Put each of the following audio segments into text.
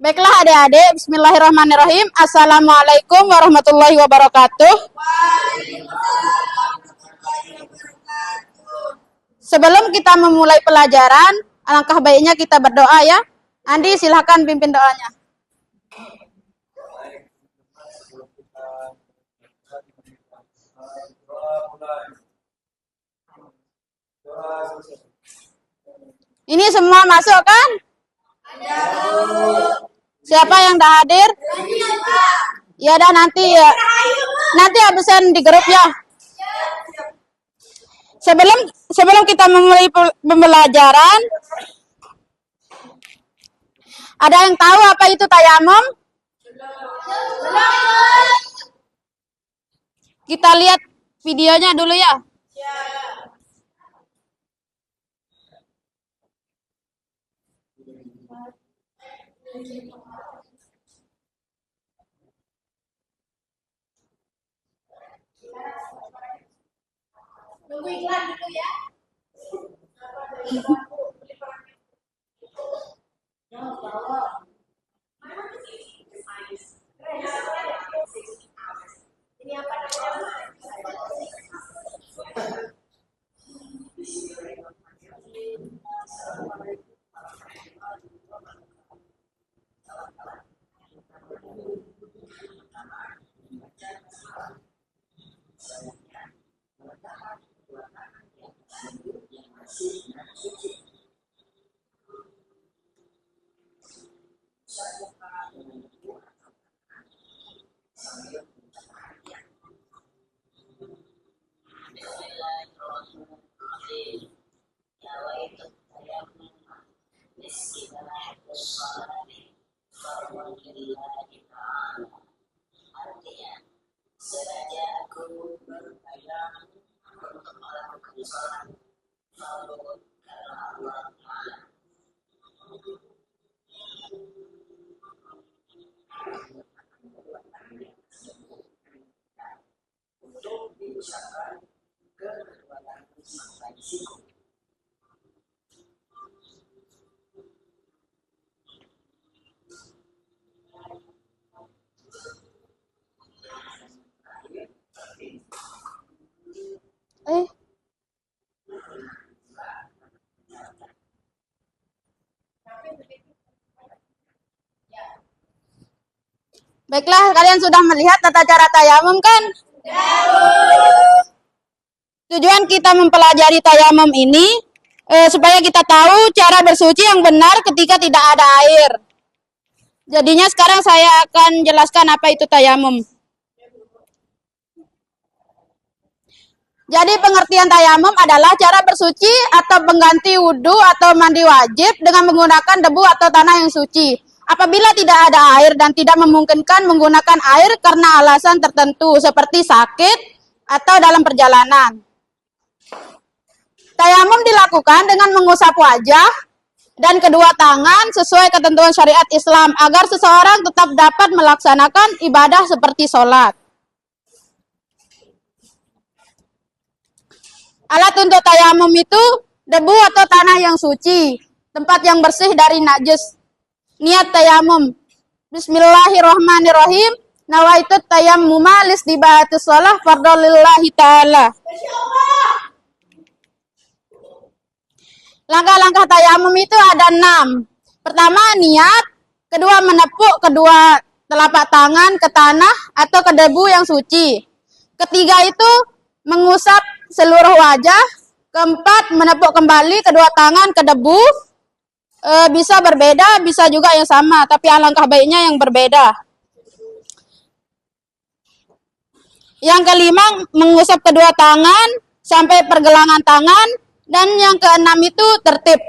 Baiklah adik-adik, bismillahirrahmanirrahim. Assalamualaikum warahmatullahi wabarakatuh. Sebelum kita memulai pelajaran, alangkah baiknya kita berdoa ya. Andi, silahkan pimpin doanya. Ini semua masuk kan? Siapa yang dah hadir? Ya dah nanti ya. Nanti absen di grup ya. Sebelum kita memulai pembelajaran, ada yang tahu apa itu tayamum? Kita lihat videonya dulu ya. Tunggu iklan dulu ya. Ini apa Baiklah, kalian sudah melihat tata cara tayamum kan? Tujuan kita mempelajari tayamum ini supaya kita tahu cara bersuci yang benar ketika tidak ada air. Jadinya sekarang saya akan jelaskan apa itu tayamum. Jadi pengertian tayamum adalah cara bersuci atau pengganti wudhu atau mandi wajib dengan menggunakan debu atau tanah yang suci. Apabila tidak ada air dan tidak memungkinkan menggunakan air karena alasan tertentu seperti sakit atau dalam perjalanan. Tayamum dilakukan dengan mengusap wajah dan kedua tangan sesuai ketentuan syariat Islam agar seseorang tetap dapat melaksanakan ibadah seperti sholat. Alat untuk tayamum itu debu atau tanah yang suci, tempat yang bersih dari najis. Niat tayamum. Bismillahirrahmanirrahim. Nawaitu tayammuma lisdibaatis shalah fardholillahi ta'ala. Langkah-langkah tayamum itu ada 6. Pertama, niat. Kedua, menepuk kedua telapak tangan ke tanah atau ke debu yang suci. Ketiga itu mengusap seluruh wajah. Keempat, menepuk kembali kedua tangan ke debu. Bisa berbeda, bisa juga yang sama, tapi alangkah baiknya yang berbeda. Yang kelima, mengusap kedua tangan sampai pergelangan tangan. Dan yang keenam itu tertib.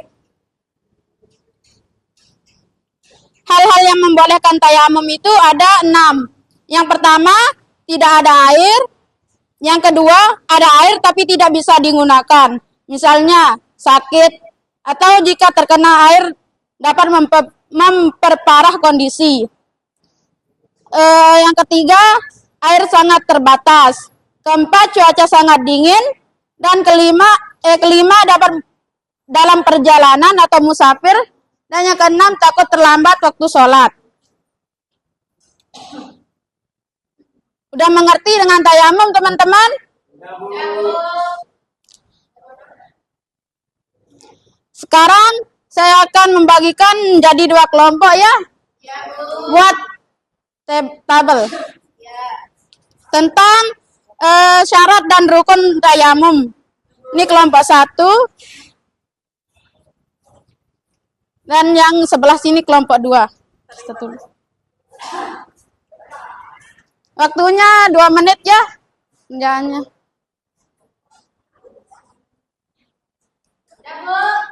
Hal-hal yang membolehkan tayamum itu ada 6. Yang pertama, tidak ada air. Yang kedua, ada air tapi tidak bisa digunakan. Misalnya, sakit. Atau jika terkena air dapat memperparah kondisi. Yang ketiga, air sangat terbatas. Keempat, cuaca sangat dingin. Dan kelima dapat dalam perjalanan atau musafir Dan yang keenam, takut terlambat waktu sholat. Udah mengerti dengan tayamum, teman-teman? Sekarang saya akan membagikan menjadi 2 kelompok ya. Buat tabel. Tentang syarat dan rukun tayamum. Ini kelompok 1. Dan yang sebelah sini kelompok 2. Waktunya 2 menit ya. Penjelasannya.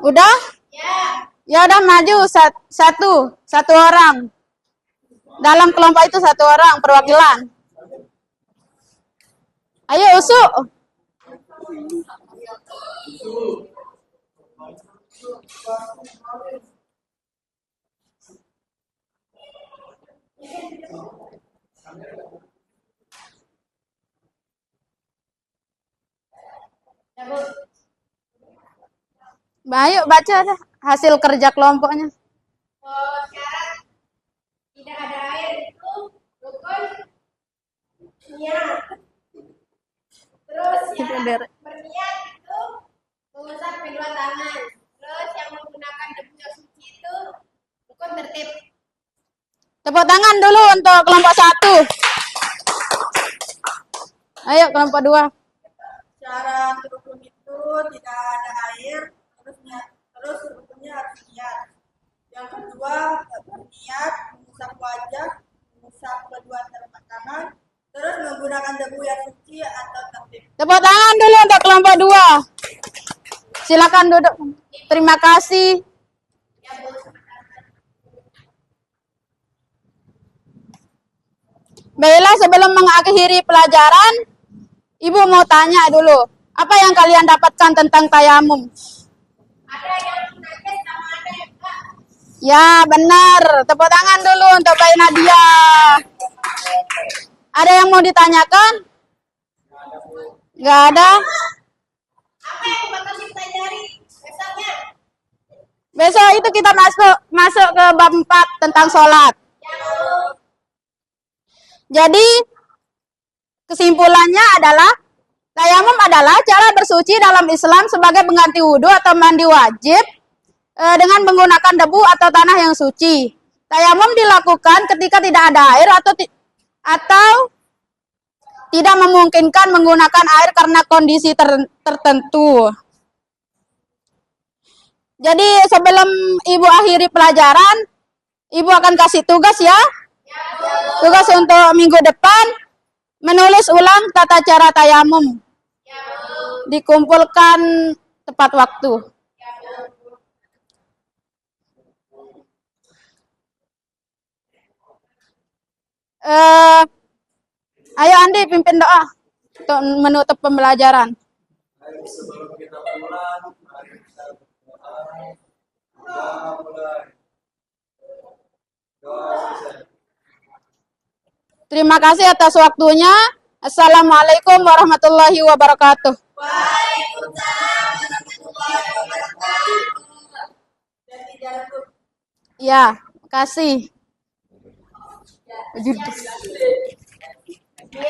Udah? Ya udah, maju satu orang. Dalam kelompok itu 1 orang perwakilan. Ayo usuk. Ayo baca deh hasil kerja kelompoknya. Syarat tidak ada air itu rukun niat. Terus syarat berniat itu mengusap kedua tangan. Terus yang menggunakan debu yang suci itu rukun tertib. Tepuk tangan dulu untuk kelompok 1. Ayo kelompok 2. Syarat rukun itu tidak ada air, terus rukunnya harus niat. Yang kedua, berniat, mengusap wajah, mengusap kedua telapak tangan, terus menggunakan debu yang suci atau tertib. Tepuk tangan dulu untuk kelompok 2. Silakan duduk. Terima kasih. Baiklah, sebelum mengakhiri pelajaran, Ibu mau tanya dulu, apa yang kalian dapatkan tentang tayamum? Ada yang najis sama ada yang enggak. Ya, benar. Tepuk tangan dulu untuk Bayi Nadia. Ada yang mau ditanyakan? Nggak ada? Apa yang bakal dipelajari besoknya? Besok itu kita masuk ke bab 4 tentang sholat. Jadi, kesimpulannya adalah tayamum adalah cara bersuci dalam Islam sebagai pengganti wudhu atau mandi wajib dengan menggunakan debu atau tanah yang suci. Tayamum dilakukan ketika tidak ada air atau tidak memungkinkan menggunakan air karena kondisi tertentu. Jadi sebelum Ibu akhiri pelajaran, Ibu akan kasih tugas ya. Tugas untuk minggu depan, menulis ulang tata cara tayamum. Dikumpulkan tepat waktu. Ayo Andi pimpin doa untuk menutup pembelajaran. Sebelum kita pulang, mari kita berdoa. Terima kasih atas waktunya. Assalamualaikum warahmatullahi wabarakatuh. Waalaikumsalam warahmatullahi wabarakatuh. Ya, kasih. Ya.